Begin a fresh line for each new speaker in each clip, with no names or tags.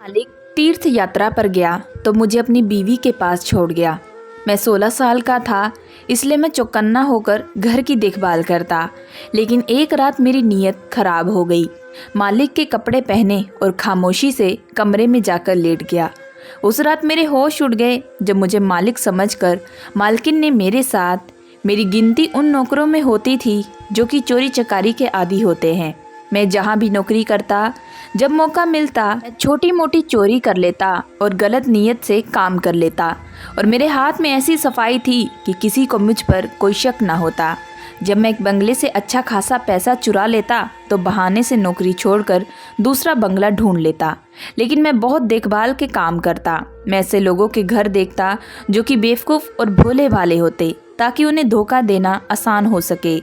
मालिक तीर्थ यात्रा पर गया तो मुझे अपनी बीवी के पास छोड़ गया। मैं 16 साल का था, इसलिए मैं चौकन्ना होकर घर की देखभाल करता। लेकिन एक रात मेरी नीयत खराब हो गई। मालिक के कपड़े पहने और खामोशी से कमरे में जाकर लेट गया। उस रात मेरे होश उड़ गए जब मुझे मालिक समझकर मालकिन ने मेरे साथ मेरी गिनती उन नौकरों में होती थी जो कि चोरी चकारी के आदी होते हैं। मैं जहाँ भी नौकरी करता, जब मौका मिलता छोटी मोटी चोरी कर लेता और गलत नीयत से काम कर लेता। और मेरे हाथ में ऐसी सफाई थी कि किसी को मुझ पर कोई शक ना होता। जब मैं एक बंगले से अच्छा खासा पैसा चुरा लेता तो बहाने से नौकरी छोड़कर दूसरा बंगला ढूंढ लेता। लेकिन मैं बहुत देखभाल के काम करता। मैं ऐसे लोगों के घर देखता जो कि बेवकूफ़ और भोले भाले होते, ताकि उन्हें धोखा देना आसान हो सके।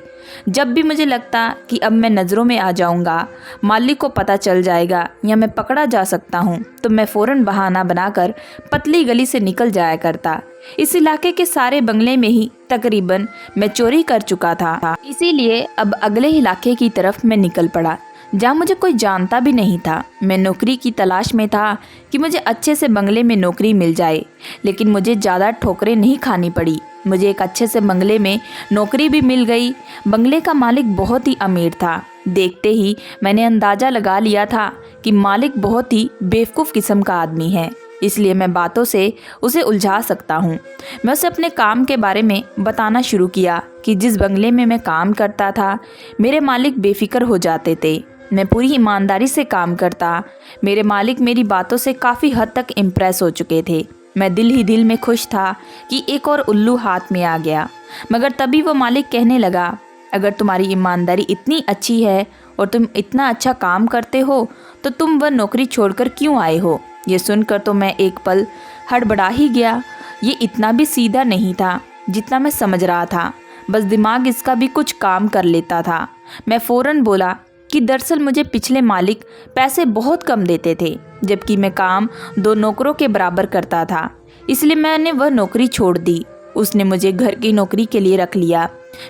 जब भी मुझे लगता कि अब मैं नज़रों में आ जाऊंगा, मालिक को पता चल जाएगा या मैं पकड़ा जा सकता हूं, तो मैं फ़ौरन बहाना बनाकर पतली गली से निकल जाया करता। इस इलाके के सारे बंगले में ही तकरीबन मैं चोरी कर चुका था। इसीलिए अब अगले इलाके की तरफ मैं निकल पड़ा, जहाँ मुझे कोई जानता भी नहीं था। मैं नौकरी की तलाश में था कि मुझे अच्छे से बंगले में नौकरी मिल जाए, लेकिन मुझे ज़्यादा ठोकरें नहीं खानी पड़ी। मुझे एक अच्छे से बंगले में नौकरी भी मिल गई। बंगले का मालिक बहुत ही अमीर था। देखते ही मैंने अंदाज़ा लगा लिया था कि मालिक बहुत ही बेवकूफ़ किस्म का आदमी है, इसलिए मैं बातों से उसे उलझा सकता हूँ। मैं उसे अपने काम के बारे में बताना शुरू किया कि जिस बंगले में मैं काम करता था, मेरे मालिक बेफिक्र हो जाते थे। मैं पूरी ईमानदारी से काम करता। मेरे मालिक मेरी बातों से काफ़ी हद तक इम्प्रेस हो चुके थे। मैं दिल ही दिल में खुश था कि एक और उल्लू हाथ में आ गया। मगर तभी वो मालिक कहने लगा, अगर तुम्हारी ईमानदारी इतनी अच्छी है और तुम इतना अच्छा काम करते हो, तो तुम वह नौकरी छोड़कर क्यों आए हो? ये सुनकर तो मैं एक पल हड़बड़ा ही गया। ये इतना भी सीधा नहीं था जितना मैं समझ रहा था, बस दिमाग इसका भी कुछ काम कर लेता था। मैं फ़ौरन बोला कि दरअसल मुझे पिछले मालिक पैसे बहुत कम देते थे, जबकि मैं काम 2 नौकरों के बराबर करता था, इसलिए मैंने वह नौकरी छोड़ दी। उसने मुझे घर की नौकरी के लिए रख लिया।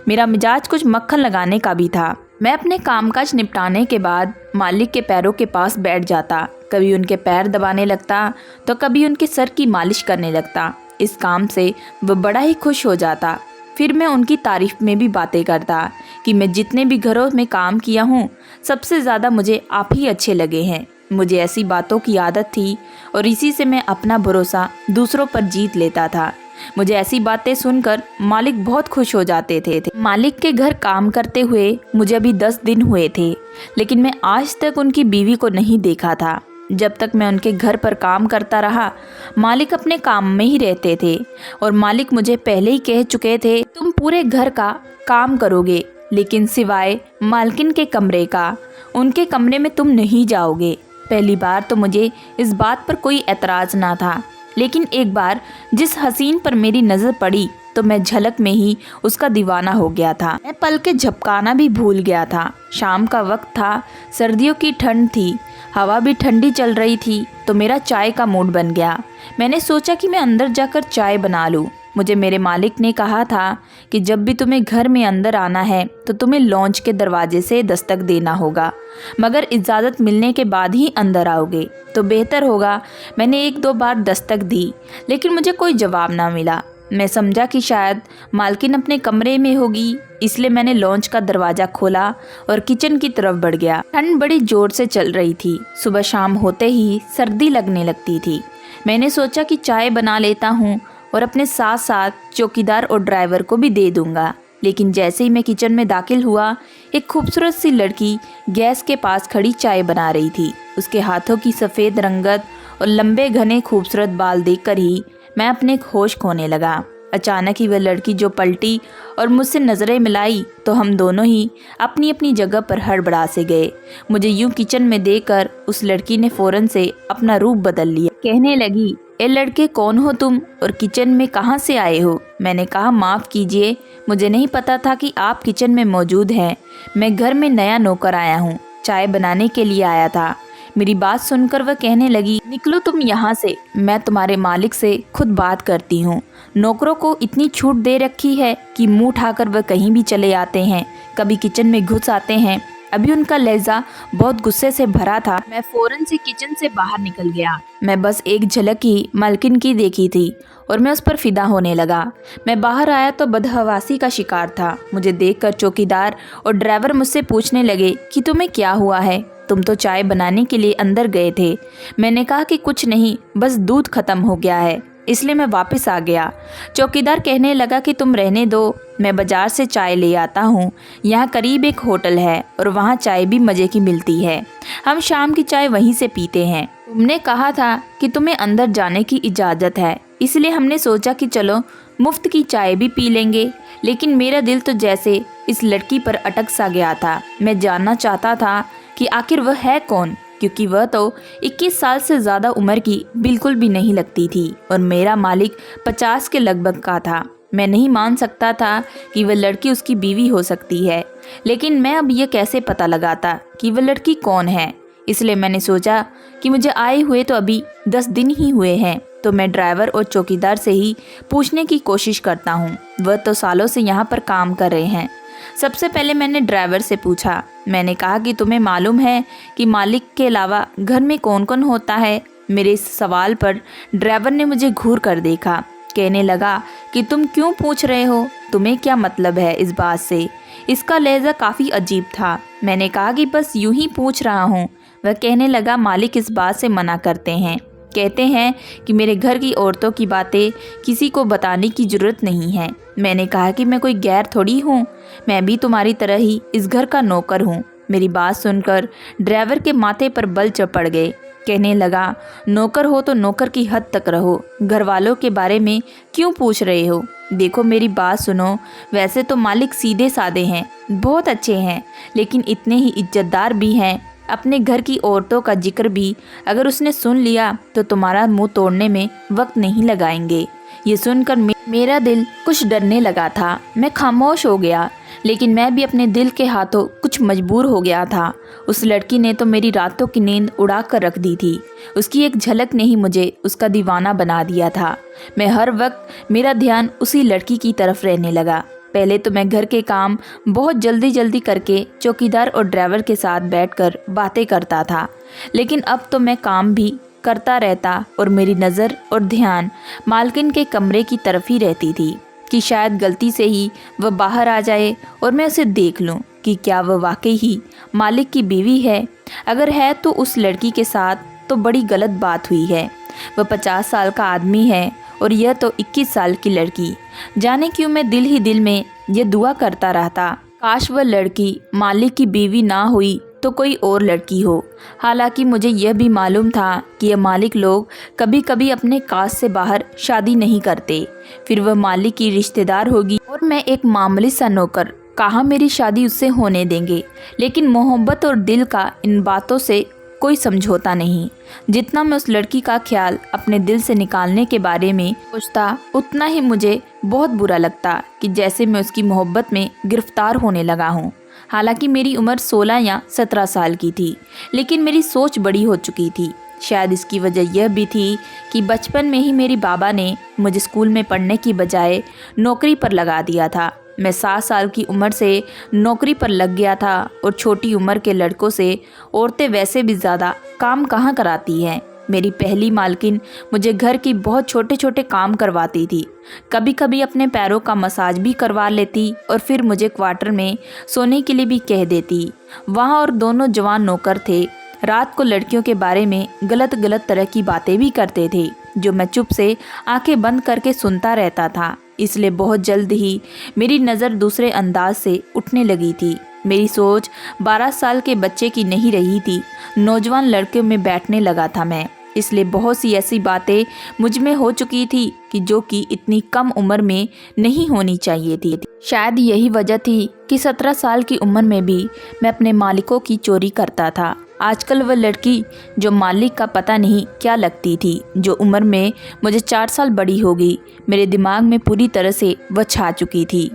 मेरा मिजाज कुछ मक्खन लगाने का भी था। मैं अपने कामकाज निपटाने के बाद मालिक के पैरों के पास बैठ जाता। कभी उनके पैर दबाने लगता तो कभी उनके सर की मालिश करने लगता। इस काम से वह बड़ा ही खुश हो जाता। फिर मैं उनकी तारीफ में भी बातें करता कि मैं जितने भी घरों में काम किया हूँ, सबसे ज़्यादा मुझे आप ही अच्छे लगे हैं। मुझे ऐसी बातों की आदत थी और इसी से मैं अपना भरोसा दूसरों पर जीत लेता था। मुझे ऐसी बातें सुनकर मालिक बहुत खुश हो जाते थे। मालिक के घर काम करते हुए मुझे अभी 10 दिन हुए थे, लेकिन मैं आज तक उनकी बीवी को नहीं देखा था। जब तक मैं उनके घर पर काम करता रहा, मालिक अपने काम में ही रहते थे और मालिक मुझे पहले ही कह चुके थे, तुम पूरे घर का काम करोगे, लेकिन सिवाय मालकिन के कमरे का, उनके कमरे में तुम नहीं जाओगे। पहली बार तो मुझे इस बात पर कोई एतराज़ ना था, लेकिन एक बार जिस हसीन पर मेरी नज़र पड़ी तो मैं झलक में ही उसका दीवाना हो गया था। मैं पल के झपकाना भी भूल गया था। शाम का वक्त था, सर्दियों की ठंड थी, हवा भी ठंडी चल रही थी, तो मेरा चाय का मूड बन गया। मैंने सोचा कि मैं अंदर जाकर चाय बना लूँ। मुझे मेरे मालिक ने कहा था कि जब भी तुम्हें घर में अंदर आना है तो तुम्हें लॉन्च के दरवाजे से दस्तक देना होगा, मगर इजाज़त मिलने के बाद ही अंदर आओगे तो बेहतर होगा। मैंने 1-2 बार दस्तक दी, लेकिन मुझे कोई जवाब ना मिला। मैं समझा कि शायद मालकिन अपने कमरे में होगी, इसलिए मैंने लॉन्च का दरवाज़ा खोला और किचन की तरफ बढ़ गया। ठंड बड़ी ज़ोर से चल रही थी। सुबह शाम होते ही सर्दी लगने लगती थी। मैंने सोचा कि चाय बना लेता हूँ और अपने साथ साथ चौकीदार और ड्राइवर को भी दे दूंगा। लेकिन जैसे ही मैं किचन में दाखिल हुआ, एक खूबसूरत सी लड़की गैस के पास खड़ी चाय बना रही थी। उसके हाथों की सफ़ेद रंगत और लंबे घने खूबसूरत बाल देखकर ही मैं अपने होश खोने लगा। अचानक ही वह लड़की जो पलटी और मुझसे नज़रें मिलाई तो हम दोनों ही अपनी अपनी जगह पर हड़बड़ा से गए। मुझे यूं किचन में देखकर उस लड़की ने फ़ौरन से अपना रूप बदल लिया। कहने लगी, ए लड़के, कौन हो तुम और किचन में कहाँ से आए हो? मैंने कहा, माफ़ कीजिए, मुझे नहीं पता था कि आप किचन में मौजूद हैं। मैं घर में नया नौकर आया हूँ, चाय बनाने के लिए आया था। मेरी बात सुनकर वह कहने लगी, निकलो तुम यहाँ से, मैं तुम्हारे मालिक से खुद बात करती हूँ। नौकरों को इतनी छूट दे रखी है कि मुंह उठाकर वह कहीं भी चले आते हैं, कभी किचन में घुस आते हैं अभी उनका लहजा बहुत गुस्से से भरा था। मैं फौरन से किचन से बाहर निकल गया। मैं बस एक झलक ही मालकिन की देखी थी और मैं उस पर फिदा होने लगा। मैं बाहर आया तो बदहवासी का शिकार था। मुझे देखकर चौकीदार और ड्राइवर मुझसे पूछने लगे कि तुम्हें क्या हुआ है, तुम तो चाय बनाने के लिए अंदर गए थे। मैंने कहा कि कुछ नहीं, बस दूध खत्म हो गया है, इसलिए मैं वापस आ गया। चौकीदार कहने लगा कि तुम रहने दो, मैं बाजार से चाय ले आता हूँ। यहाँ करीब एक होटल है और वहाँ चाय भी मज़े की मिलती है। हम शाम की चाय वहीं से पीते हैं। तुमने कहा था कि तुम्हें अंदर जाने की इजाज़त है, इसलिए हमने सोचा कि चलो मुफ्त की चाय भी पी लेंगे। लेकिन मेरा दिल तो जैसे इस लड़की पर अटक सा गया था। मैं जानना चाहता था कि आखिर वह है कौन, क्योंकि वह तो 21 साल से ज़्यादा उम्र की बिल्कुल भी नहीं लगती थी और मेरा मालिक 50 के लगभग का था। मैं नहीं मान सकता था कि वह लड़की उसकी बीवी हो सकती है, लेकिन मैं अब यह कैसे पता लगाता कि वह लड़की कौन है। इसलिए मैंने सोचा कि मुझे आए हुए तो अभी 10 दिन ही हुए हैं, तो मैं ड्राइवर और चौकीदार से ही पूछने की कोशिश करता हूँ। वह तो सालों से यहाँ पर काम कर रहे हैं। सबसे पहले मैंने ड्राइवर से पूछा। मैंने कहा कि तुम्हें मालूम है कि मालिक के अलावा घर में कौन कौन होता है। मेरे इस सवाल पर ड्राइवर ने मुझे घूर कर देखा। कहने लगा कि तुम क्यों पूछ रहे हो, तुम्हें क्या मतलब है इस बात से। इसका लहजा काफ़ी अजीब था। मैंने कहा कि बस यूं ही पूछ रहा हूँ। वह कहने लगा मालिक इस बात से मना करते हैं, कहते हैं कि मेरे घर की औरतों की बातें किसी को बताने की ज़रूरत नहीं है। मैंने कहा कि मैं कोई गैर थोड़ी हूँ, मैं भी तुम्हारी तरह ही इस घर का नौकर हूँ। मेरी बात सुनकर ड्राइवर के माथे पर बल चढ़ गए। कहने लगा नौकर हो तो नौकर की हद तक रहो, घर वालों के बारे में क्यों पूछ रहे हो। देखो मेरी बात सुनो, वैसे तो मालिक सीधे साधे हैं, बहुत अच्छे हैं, लेकिन इतने ही इज्जतदार भी हैं। अपने घर की औरतों का जिक्र भी अगर उसने सुन लिया तो तुम्हारा मुंह तोड़ने में वक्त नहीं लगाएंगे। ये सुनकर मेरा दिल कुछ डरने लगा था। मैं खामोश हो गया, लेकिन मैं भी अपने दिल के हाथों कुछ मजबूर हो गया था। उस लड़की ने तो मेरी रातों की नींद उड़ा कर रख दी थी। उसकी एक झलक ने ही मुझे उसका दीवाना बना दिया था। मैं हर वक्त मेरा ध्यान उसी लड़की की तरफ रहने लगा। पहले तो मैं घर के काम बहुत जल्दी करके चौकीदार और ड्राइवर के साथ बैठकर बातें करता था, लेकिन अब तो मैं काम भी करता रहता और मेरी नज़र और ध्यान मालकिन के कमरे की तरफ ही रहती थी कि शायद गलती से ही वह बाहर आ जाए और मैं उसे देख लूं कि क्या वह वाकई ही मालिक की बीवी है। अगर है तो उस लड़की के साथ तो बड़ी गलत बात हुई है। वह 50 साल का आदमी है और यह तो 21 साल की लड़की। जाने क्यों मैं दिल ही दिल में यह दुआ करता रहता, काश वह लड़की मालिक की बीवी ना हुई तो कोई और लड़की हो। हालांकि मुझे यह भी मालूम था कि यह मालिक लोग कभी कभी अपने कास्ट से बाहर शादी नहीं करते। फिर वह मालिक की रिश्तेदार होगी और मैं एक मामूली सा नौकर, कहाँ मेरी शादी उससे होने देंगे। लेकिन मोहब्बत और दिल का इन बातों से कोई समझौता नहीं। जितना मैं उस लड़की का ख्याल अपने दिल से निकालने के बारे में सोचता, उतना ही मुझे बहुत बुरा लगता कि जैसे मैं उसकी मोहब्बत में गिरफ्तार होने लगा हूँ। हालांकि मेरी उम्र 16 या 17 साल की थी, लेकिन मेरी सोच बड़ी हो चुकी थी। शायद इसकी वजह यह भी थी कि बचपन में ही मेरी बाबा ने मुझे स्कूल में पढ़ने की बजाय नौकरी पर लगा दिया था। मैं 7 साल की उम्र से नौकरी पर लग गया था और छोटी उम्र के लड़कों से औरतें वैसे भी ज़्यादा काम कहाँ कराती हैं। मेरी पहली मालकिन मुझे घर की बहुत छोटे छोटे काम करवाती थी। कभी कभी अपने पैरों का मसाज भी करवा लेती और फिर मुझे क्वार्टर में सोने के लिए भी कह देती। वहाँ और दोनों जवान नौकर थे। रात को लड़कियों के बारे में गलत तरह की बातें भी करते थे, जो मैं चुप से आंखें बंद करके सुनता रहता था। इसलिए बहुत जल्द ही मेरी नज़र दूसरे अंदाज से उठने लगी थी। मेरी सोच 12 साल के बच्चे की नहीं रही थी, नौजवान लड़के में बैठने लगा था मैं। इसलिए बहुत सी ऐसी बातें मुझ में हो चुकी थी कि इतनी कम उम्र में नहीं होनी चाहिए थी। शायद यही वजह थी कि 17 साल की उम्र में भी मैं अपने मालिकों की चोरी करता था। आजकल वह लड़की जो मालिक का पता नहीं क्या लगती थी, जो उम्र में मुझे 4 साल बड़ी हो गई, मेरे दिमाग में पूरी तरह से वह छा चुकी थी।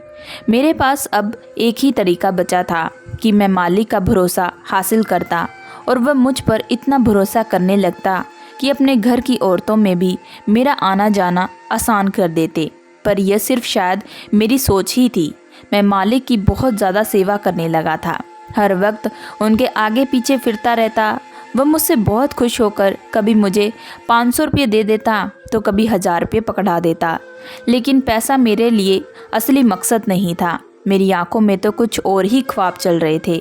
मेरे पास अब एक ही तरीका बचा था कि मैं मालिक का भरोसा हासिल करता और वह मुझ पर इतना भरोसा करने लगता कि अपने घर की औरतों में भी मेरा आना जाना आसान कर देते। पर यह सिर्फ शायद मेरी सोच ही थी। मैं मालिक की बहुत ज़्यादा सेवा करने लगा था। हर वक्त उनके आगे पीछे फिरता रहता। वह मुझसे बहुत खुश होकर कभी मुझे 500 रुपये दे देता तो कभी 1000 रुपये पकड़ा देता। लेकिन पैसा मेरे लिए असली मकसद नहीं था। मेरी आंखों में तो कुछ और ही ख्वाब चल रहे थे।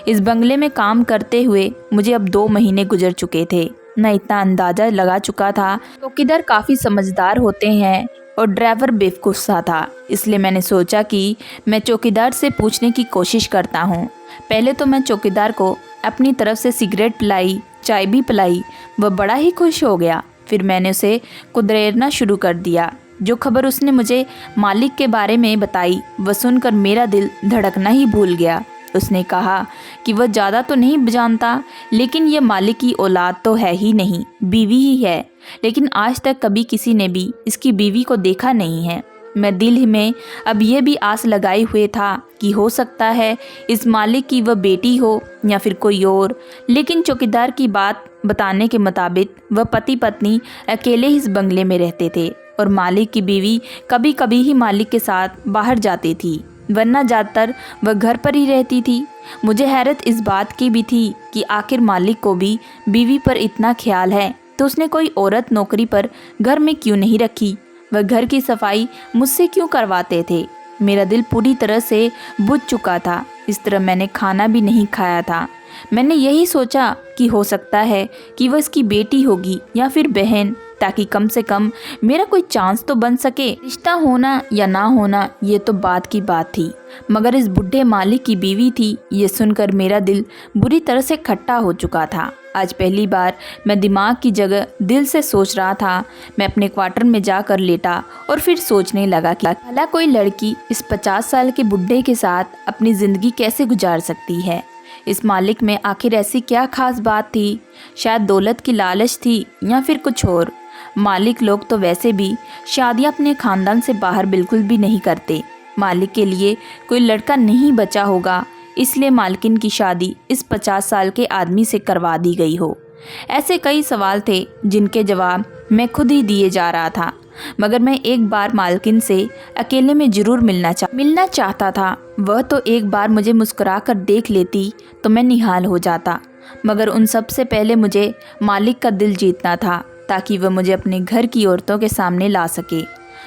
इस बंगले में काम करते हुए मुझे अब 2 महीने गुजर चुके थे। मैं इतना अंदाज़ा लगा चुका था, चौकीदार काफ़ी समझदार होते हैं और ड्राइवर बेवकूफ़ सा था। इसलिए मैंने सोचा कि मैं चौकीदार से पूछने की कोशिश करता हूँ। पहले तो मैं चौकीदार को अपनी तरफ से सिगरेट पिलाई, चाय भी पिलाई। वह बड़ा ही खुश हो गया। फिर मैंने उसे कुदरेरना शुरू कर दिया। जो खबर उसने मुझे मालिक के बारे में बताई, वह सुनकर मेरा दिल धड़कना ही भूल गया। उसने कहा कि वह ज़्यादा तो नहीं जानता, लेकिन यह मालिक की औलाद तो है ही नहीं, बीवी ही है। लेकिन आज तक कभी किसी ने भी इसकी बीवी को देखा नहीं है। मैं दिल ही में अब यह भी आस लगाए हुए था कि हो सकता है इस मालिक की वह बेटी हो या फिर कोई और। लेकिन चौकीदार की बात बताने के मुताबिक वह पति पत्नी अकेले ही इस बंगले में रहते थे और मालिक की बीवी कभी कभी ही मालिक के साथ बाहर जाती थी, वरना ज़्यादातर वह घर पर ही रहती थी। मुझे हैरत इस बात की भी थी कि आखिर मालिक को भी बीवी पर इतना ख्याल है तो उसने कोई औरत नौकरी पर घर में क्यों नहीं रखी। वह घर की सफाई मुझसे क्यों करवाते थे। मेरा दिल पूरी तरह से बुझ चुका था। इस तरह मैंने खाना भी नहीं खाया था। मैंने यही सोचा कि हो सकता है कि वह इसकी बेटी होगी या फिर बहन, ताकि कम से कम मेरा कोई चांस तो बन सके। रिश्ता होना या ना होना ये तो बात की बात थी, मगर इस बुढ़े मालिक की बीवी थी, ये सुनकर मेरा दिल बुरी तरह से खट्टा हो चुका था। आज पहली बार मैं दिमाग की जगह दिल से सोच रहा था। मैं अपने क्वार्टर में जाकर लेटा और फिर सोचने लगा कि भला कोई लड़की इस 50 साल के बुढ़े के साथ अपनी ज़िंदगी कैसे गुजार सकती है। इस मालिक में आखिर ऐसी क्या खास बात थी। शायद दौलत की लालच थी या फिर कुछ और। मालिक लोग तो वैसे भी शादियां अपने खानदान से बाहर बिल्कुल भी नहीं करते। मालिक के लिए कोई लड़का नहीं बचा होगा, इसलिए मालकिन की शादी इस 50 साल के आदमी से करवा दी गई हो। ऐसे कई सवाल थे जिनके जवाब मैं खुद ही दिए जा रहा था, मगर मैं एक बार मालकिन से अकेले में ज़रूर मिलना चाहता था। वह तो एक बार मुझे मुस्कुरा कर देख लेती तो मैं निहाल हो जाता, मगर उन सब से पहले मुझे मालिक का दिल जीतना था ताकि वह मुझे अपने घर की औरतों के सामने ला सके।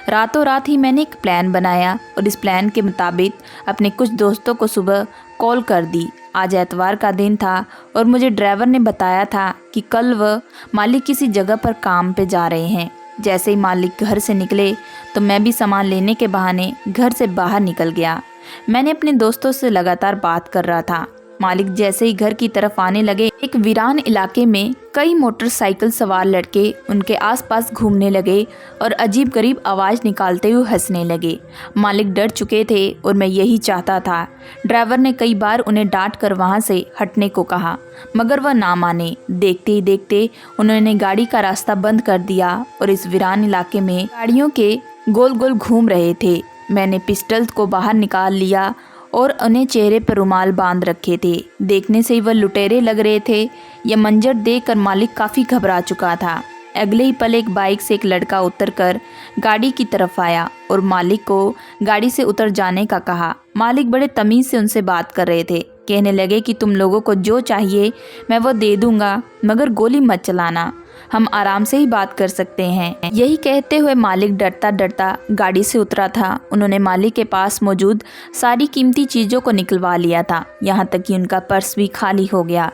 रातों रात ही मैंने एक प्लान बनाया और इस प्लान के मुताबिक अपने कुछ दोस्तों को सुबह कॉल कर दी। आज एतवार का दिन था और मुझे ड्राइवर ने बताया था कि कल वह मालिक किसी जगह पर काम पे जा रहे हैं। जैसे ही मालिक घर से निकले तो मैं भी सामान लेने के बहाने घर से बाहर निकल गया। मैंने अपने दोस्तों से लगातार बात कर रहा था। मालिक जैसे ही घर की तरफ आने लगे, एक वीरान इलाके में कई मोटरसाइकिल सवार लड़के उनके आसपास घूमने लगे और अजीब गरीब आवाज़ निकालते हुए हंसने लगे। मालिक डर चुके थे और मैं यही चाहता था। ड्राइवर ने कई बार उन्हें डांट कर वहाँ से हटने को कहा, मगर वह ना माने। देखते ही देखते उन्होंने गाड़ी का रास्ता बंद कर दिया और इस वीरान इलाके में गाड़ियों के गोल गोल घूम रहे थे। मैंने पिस्टल को बाहर निकाल लिया और उन्हें चेहरे पर रुमाल बांध रखे थे। देखने से ही वह लुटेरे लग रहे थे। यह मंजर देखकर मालिक काफ़ी घबरा चुका था। अगले ही पल एक बाइक से एक लड़का उतरकर गाड़ी की तरफ आया और मालिक को गाड़ी से उतर जाने का कहा। मालिक बड़े तमीज़ से उनसे बात कर रहे थे। कहने लगे कि तुम लोगों को जो चाहिए मैं वो दे दूंगा, मगर गोली मत चलाना, हम आराम से ही बात कर सकते हैं। यही कहते हुए मालिक डरता डरता गाड़ी से उतरा था। उन्होंने मालिक के पास मौजूद सारी कीमती चीज़ों को निकलवा लिया था, यहाँ तक कि उनका पर्स भी खाली हो गया।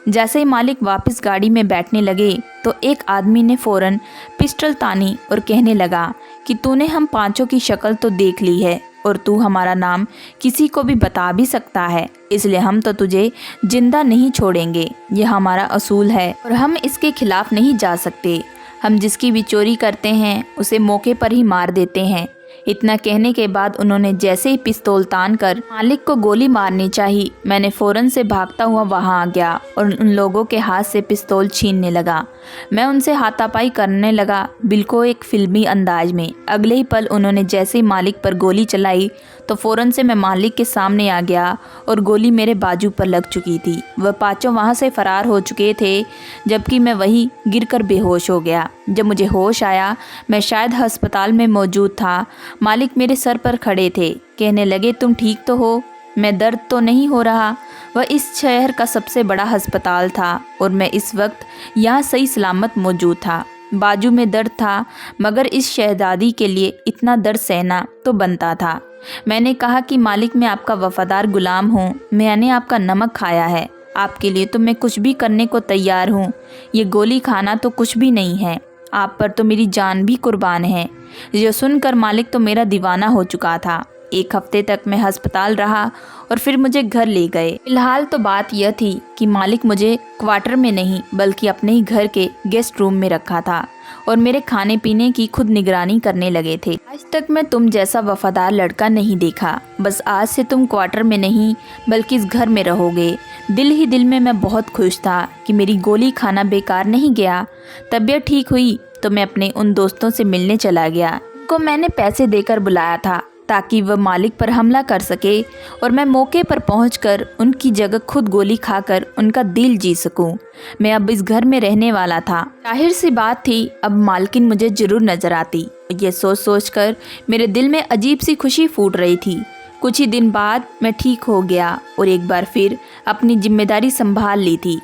जैसे ही मालिक वापस गाड़ी में बैठने लगे तो एक आदमी ने फ़ौरन पिस्टल तानी और कहने लगा कि तूने हम पांचों की शक्ल तो देख ली है और तू हमारा नाम किसी को भी बता भी सकता है, इसलिए हम तो तुझे जिंदा नहीं छोड़ेंगे। यह हमारा असूल है और हम इसके खिलाफ नहीं जा सकते। हम जिसकी भी चोरी करते हैं उसे मौके पर ही मार देते हैं। इतना कहने के बाद उन्होंने जैसे ही पिस्तौल तान कर मालिक को गोली मारनी चाहिए, मैंने फ़ौरन से भागता हुआ वहां आ गया और उन लोगों के हाथ से पिस्तौल छीनने लगा। मैं उनसे हाथापाई करने लगा, बिल्कुल एक फिल्मी अंदाज में। अगले ही पल उन्होंने जैसे ही मालिक पर गोली चलाई तो फ़ौरन से मैं मालिक के सामने आ गया और गोली मेरे बाजू पर लग चुकी थी। वह पाँचों वहाँ से फरार हो चुके थे, जबकि मैं वहीं गिरकर बेहोश हो गया। जब मुझे होश आया मैं शायद अस्पताल में मौजूद था। मालिक मेरे सर पर खड़े थे, कहने लगे तुम ठीक तो हो? मैं दर्द तो नहीं हो रहा। वह इस शहर का सबसे बड़ा अस्पताल था और मैं इस वक्त यहाँ सही सलामत मौजूद था। बाजू में दर्द था, मगर इस शहजादी के लिए इतना दर्द सहना तो बनता था। मैंने कहा कि मालिक, मैं आपका वफादार गुलाम हूँ। मैंने आपका नमक खाया है, आपके लिए तो मैं कुछ भी करने को तैयार हूँ। ये गोली खाना तो कुछ भी नहीं है, आप पर तो मेरी जान भी कुर्बान है। यह सुनकर मालिक तो मेरा दीवाना हो चुका था। 1 हफ्ते तक मैं अस्पताल रहा और फिर मुझे घर ले गए। फिलहाल तो बात यह थी कि मालिक मुझे क्वार्टर में नहीं बल्कि अपने ही घर के गेस्ट रूम में रखा था और मेरे खाने पीने की खुद निगरानी करने लगे थे। आज तक मैं तुम जैसा वफादार लड़का नहीं देखा। बस आज से तुम क्वार्टर में नहीं बल्कि इस घर में रहोगे। दिल ही दिल में मैं बहुत खुश था कि मेरी गोली खाना बेकार नहीं गया। तबीयत ठीक हुई तो मैं अपने उन दोस्तों से मिलने चला गया। उनको मैंने पैसे देकर बुलाया था ताकि वह मालिक पर हमला कर सके और मैं मौके पर पहुंचकर उनकी जगह खुद गोली खाकर उनका दिल जीत सकूं। मैं अब इस घर में रहने वाला था। जाहिर सी बात थी, अब मालकिन मुझे जरूर नजर आती। ये सोच कर मेरे दिल में अजीब सी खुशी फूट रही थी। कुछ ही दिन बाद मैं ठीक हो गया और एक बार फिर अपनी जिम्मेदारी संभाल ली थी।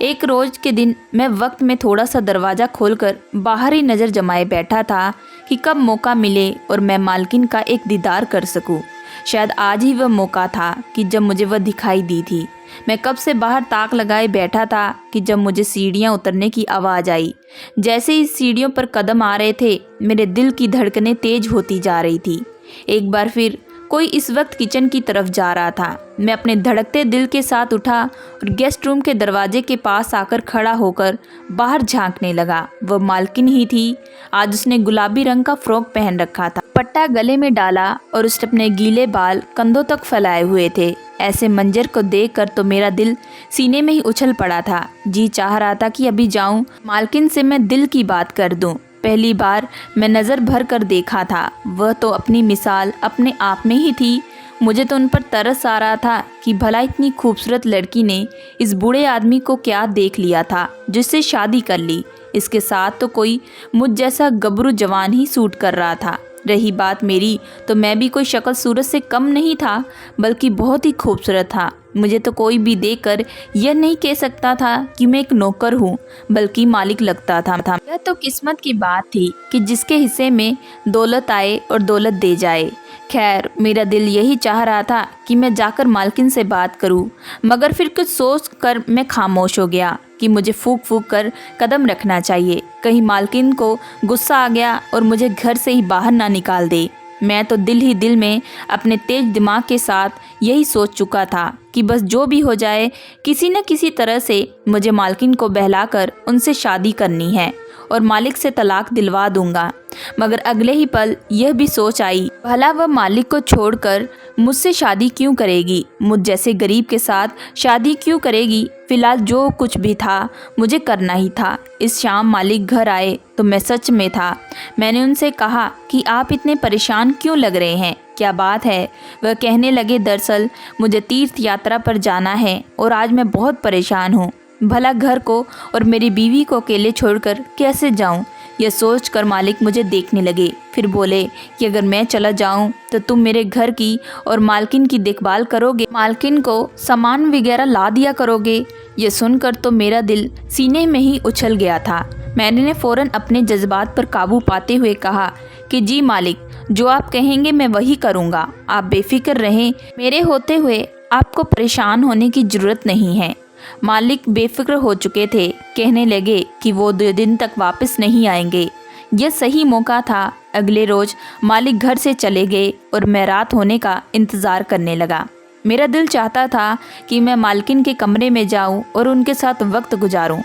एक रोज के दिन मैं वक्त में थोड़ा सा दरवाज़ा खोलकर बाहर ही नज़र जमाए बैठा था कि कब मौका मिले और मैं मालकिन का एक दीदार कर सकूं। शायद आज ही वह मौका था कि जब मुझे वह दिखाई दी थी। मैं कब से बाहर ताक लगाए बैठा था कि जब मुझे सीढ़ियां उतरने की आवाज़ आई। जैसे ही सीढ़ियों पर कदम आ रहे थे, मेरे दिल की धड़कनें तेज होती जा रही थी। एक बार फिर कोई इस वक्त किचन की तरफ जा रहा था। मैं अपने धड़कते दिल के साथ उठा और गेस्ट रूम के दरवाजे के पास आकर खड़ा होकर बाहर झांकने लगा। वह मालकिन ही थी। आज उसने गुलाबी रंग का फ्रॉक पहन रखा था, पट्टा गले में डाला और उसने अपने गीले बाल कंधों तक फैलाए हुए थे। ऐसे मंजर को देखकर तो मेरा दिल सीने में ही उछल पड़ा था। जी चाह रहा था कि अभी जाऊं, मालकिन से मैं दिल की बात कर दूं। पहली बार मैं नज़र भर कर देखा था। वह तो अपनी मिसाल अपने आप में ही थी। मुझे तो उन पर तरस आ रहा था कि भला इतनी खूबसूरत लड़की ने इस बूढ़े आदमी को क्या देख लिया था जिससे शादी कर ली। इसके साथ तो कोई मुझ जैसा गबरू जवान ही सूट कर रहा था। रही बात मेरी, तो मैं भी कोई शक्ल सूरत से कम नहीं था, बल्कि बहुत ही खूबसूरत था। मुझे तो कोई भी देखकर यह नहीं कह सकता था कि मैं एक नौकर हूँ, बल्कि मालिक लगता था। यह तो किस्मत की बात थी कि जिसके हिस्से में दौलत आए और दौलत दे जाए। खैर, मेरा दिल यही चाह रहा था कि मैं जाकर मालकिन से बात करूं, मगर फिर कुछ सोच कर मैं खामोश हो गया कि मुझे फूंक फूंक कर कदम रखना चाहिए। कहीं मालकिन को गुस्सा आ गया और मुझे घर से ही बाहर ना निकाल दे। मैं तो दिल ही दिल में अपने तेज दिमाग के साथ यही सोच चुका था कि बस जो भी हो जाए, किसी न किसी तरह से मुझे मालकिन को बहलाकर उनसे शादी करनी है और मालिक से तलाक दिलवा दूंगा। मगर अगले ही पल यह भी सोच आई, भला वह मालिक को छोड़कर मुझसे शादी क्यों करेगी, मुझ जैसे गरीब के साथ शादी क्यों करेगी। फिलहाल जो कुछ भी था मुझे करना ही था। इस शाम मालिक घर आए तो मैं सच में था। मैंने उनसे कहा कि आप इतने परेशान क्यों लग रहे हैं, क्या बात है। वह कहने लगे, दरअसल मुझे तीर्थ यात्रा पर जाना है और आज मैं बहुत परेशान हूँ। भला घर को और मेरी बीवी को अकेले छोड़कर कैसे जाऊं। यह सोचकर मालिक मुझे देखने लगे, फिर बोले कि अगर मैं चला जाऊं तो तुम मेरे घर की और मालकिन की देखभाल करोगे, मालकिन को सामान वगैरह ला दिया करोगे। यह सुनकर तो मेरा दिल सीने में ही उछल गया था। मैंने फ़ौरन अपने जज्बात पर काबू पाते हुए कहा कि जी मालिक, जो आप कहेंगे मैं वही करूँगा। आप बेफिक्र रहें, मेरे होते हुए आपको परेशान होने की ज़रूरत नहीं है। मालिक बेफिक्र हो चुके थे। कहने लगे कि वो 2 दिन तक वापस नहीं आएंगे। यह सही मौका था। अगले रोज मालिक घर से चले गए और मैं रात होने का इंतज़ार करने लगा। मेरा दिल चाहता था कि मैं मालकिन के कमरे में जाऊं और उनके साथ वक्त गुजारूं।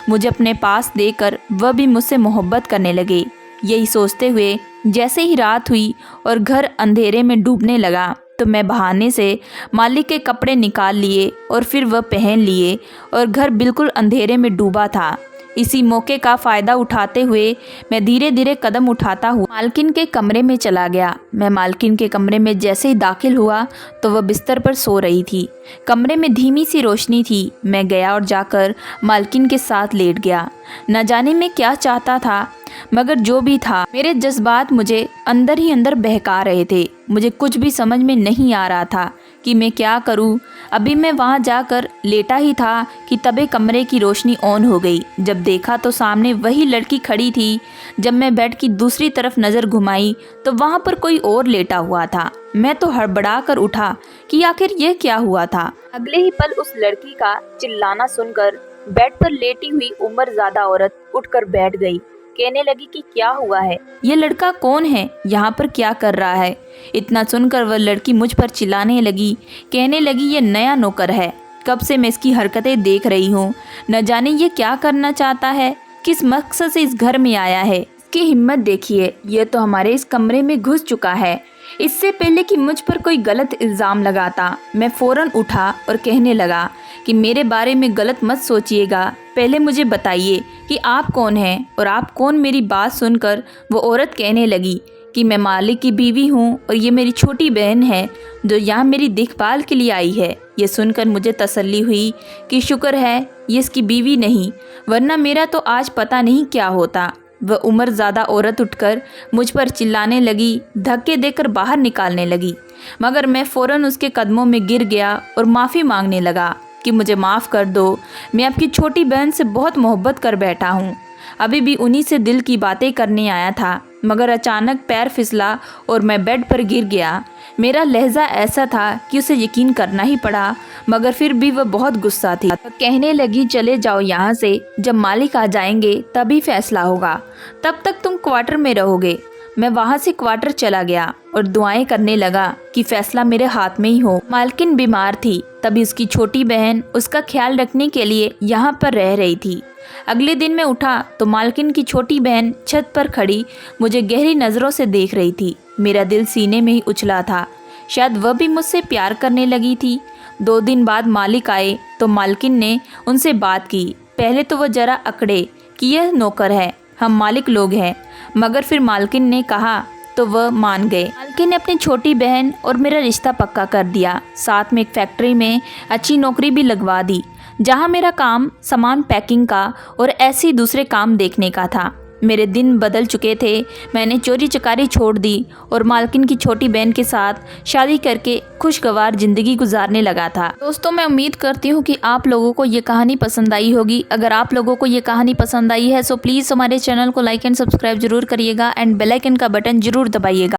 मुझे अपने पास देकर वह भी मुझसे मोहब्बत करने लगे। यही सोचते हुए जैसे ही रात हुई और घर अंधेरे में डूबने लगा तो मैं बहाने से मालिक के कपड़े निकाल लिए और फिर वह पहन लिए और घर बिल्कुल अंधेरे में डूबा था। इसी मौके का फ़ायदा उठाते हुए मैं धीरे धीरे कदम उठाता हुआ मालकिन के कमरे में चला गया। मैं मालकिन के कमरे में जैसे ही दाखिल हुआ तो वह बिस्तर पर सो रही थी। कमरे में धीमी सी रोशनी थी। मैं गया और जाकर मालकिन के साथ लेट गया। न जाने मैं क्या चाहता था, मगर जो भी था, मेरे जज्बात मुझे अंदर ही अंदर बहका रहे थे। मुझे कुछ भी समझ में नहीं आ रहा था कि कि मैं क्या करूं। अभी मैं वहां जाकर लेटा ही था कि तबे कमरे की रोशनी ऑन हो गई। जब देखा तो सामने वही लड़की खड़ी थी। जब मैं बेड की दूसरी तरफ नज़र घुमाई तो वहां पर कोई और लेटा हुआ था। मैं तो हड़बड़ा कर उठा कि आखिर यह क्या हुआ था। अगले ही पल उस लड़की का चिल्लाना सुनकर बेड पर लेटी हुई उम्रज़्यादा औरत उठकर बैठ गई। कहने लगी कि क्या हुआ है, ये लड़का कौन है, यहाँ पर क्या कर रहा है। इतना सुनकर वह लड़की मुझ पर चिल्लाने लगी। कहने लगी ये नया नौकर है, कब से मैं इसकी हरकतें देख रही हूँ। न जाने ये क्या करना चाहता है, किस मकसद से इस घर में आया है। इसकी हिम्मत देखिए, ये तो हमारे इस कमरे में घुस चुका है। इससे पहले कि मुझ पर कोई गलत इल्ज़ाम लगाता, मैं फ़ौरन उठा और कहने लगा कि मेरे बारे में गलत मत सोचिएगा। पहले मुझे बताइए कि आप कौन हैं और आप कौन। मेरी बात सुनकर वो औरत कहने लगी कि मैं मालिक की बीवी हूँ और ये मेरी छोटी बहन है जो यहाँ मेरी देखभाल के लिए आई है। ये सुनकर मुझे तसल्ली हुई कि शुक्र है ये इसकी बीवी नहीं, वरना मेरा तो आज पता नहीं क्या होता। वह उम्रज़्यादा औरत उठकर मुझ पर चिल्लाने लगी, धक्के देकर बाहर निकालने लगी, मगर मैं फ़ौरन उसके कदमों में गिर गया और माफ़ी मांगने लगा कि मुझे माफ़ कर दो, मैं आपकी छोटी बहन से बहुत मोहब्बत कर बैठा हूँ। अभी भी उन्हीं से दिल की बातें करने आया था, मगर अचानक पैर फिसला और मैं बेड पर गिर गया। मेरा लहजा ऐसा था कि उसे यकीन करना ही पड़ा, मगर फिर भी वह बहुत गुस्सा थी। कहने लगी चले जाओ यहाँ से, जब मालिक आ जाएंगे तभी फैसला होगा, तब तक तुम क्वार्टर में रहोगे। मैं वहाँ से क्वार्टर चला गया और दुआएं करने लगा कि फैसला मेरे हाथ में ही हो। मालकिन बीमार थी, तभी उसकी छोटी बहन उसका ख्याल रखने के लिए यहाँ पर रह रही थी। अगले दिन मैं उठा तो मालकिन की छोटी बहन छत पर खड़ी मुझे गहरी नज़रों से देख रही थी। मेरा दिल सीने में ही उछला था, शायद वह भी मुझसे प्यार करने लगी थी। 2 दिन बाद मालिक आए तो मालकिन ने उनसे बात की। पहले तो वह जरा अकड़े कि यह नौकर है, हम मालिक लोग हैं, मगर फिर मालकिन ने कहा तो वह मान गए। मालकिन ने अपनी छोटी बहन और मेरा रिश्ता पक्का कर दिया। साथ में एक फैक्ट्री में अच्छी नौकरी भी लगवा दी, जहां मेरा काम सामान पैकिंग का और ऐसे दूसरे काम देखने का था। मेरे दिन बदल चुके थे। मैंने चोरी चकारी छोड़ दी और मालकिन की छोटी बहन के साथ शादी करके खुशगवार ज़िंदगी गुजारने लगा था। दोस्तों, मैं उम्मीद करती हूँ कि आप लोगों को ये कहानी पसंद आई होगी। अगर आप लोगों को ये कहानी पसंद आई है तो प्लीज़ हमारे चैनल को लाइक एंड सब्सक्राइब जरूर करिएगा एंड बेल आइकन का बटन जरूर दबाइएगा।